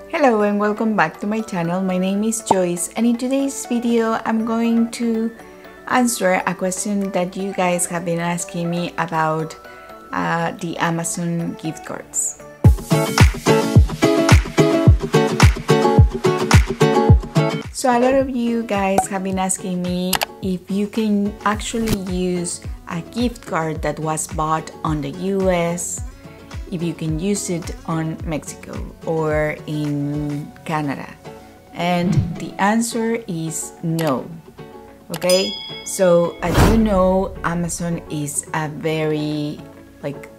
Hello and welcome back to my channel. My name is Joyce, and in today's video I'm going to answer a question that you guys have been asking me about the Amazon gift cards. So a lot of you guys have been asking me if you can actually use a gift card that was bought on the US, if you can use it on Mexico or in Canada. And the answer is no. Okay, so as you know, Amazon is a very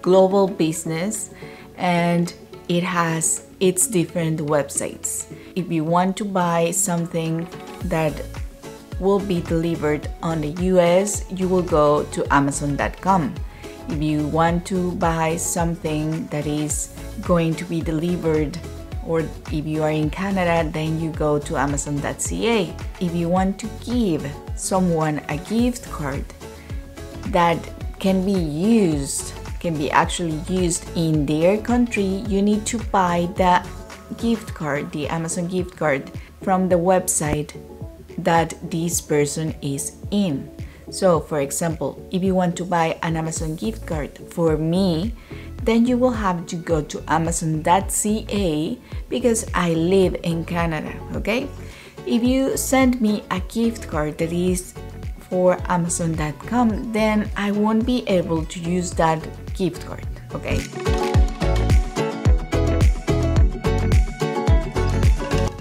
global business, and it has its different websites. If you want to buy something that will be delivered on the US, you will go to Amazon.com. If you want to buy something that is going to be delivered, or if you are in Canada, then you go to Amazon.ca. If you want to give someone a gift card that can be actually used in their country, you need to buy the gift card, the Amazon gift card, from the website that this person is in. So for example, if you want to buy an Amazon gift card for me, then you will have to go to Amazon.ca because I live in Canada, okay? If you send me a gift card that is for Amazon.com, then I won't be able to use that gift card, okay?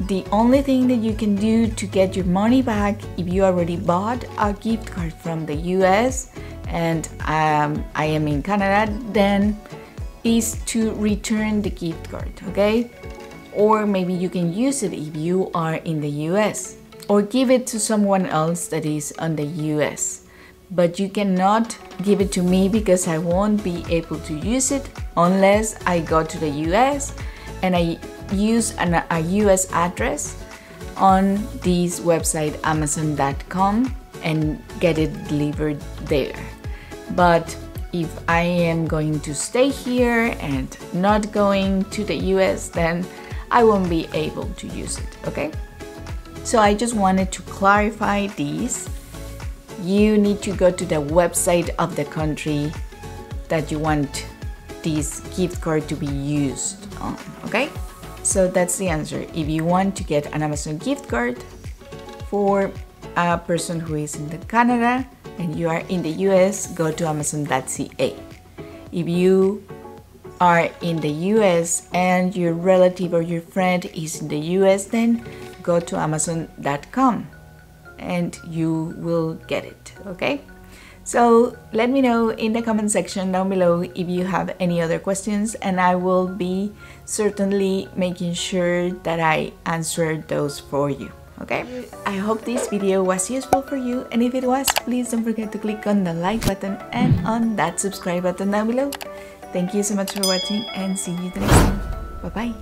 The only thing that you can do to get your money back if you already bought a gift card from the US and I am in Canada, then is to return the gift card, okay? Or maybe you can use it if you are in the US, or give it to someone else that is on the US. But you cannot give it to me because I won't be able to use it unless I go to the US and I use a US address on this website Amazon.com and get it delivered there. But if I am going to stay here and not going to the US, then I won't be able to use it, okay? So I just wanted to clarify this. You need to go to the website of the country that you want this gift card to be used on, okay? So that's the answer. If you want to get an Amazon gift card for a person who is in Canada and you are in the US, go to Amazon.ca. If you are in the US and your relative or your friend is in the US, then go to Amazon.com and you will get it, okay? So let me know in the comment section down below if you have any other questions, and I will be certainly making sure that I answer those for you, okay? I hope this video was useful for you, and if it was, please don't forget to click on the like button and on that subscribe button down below. Thank you so much for watching, and see you the next time. Bye bye.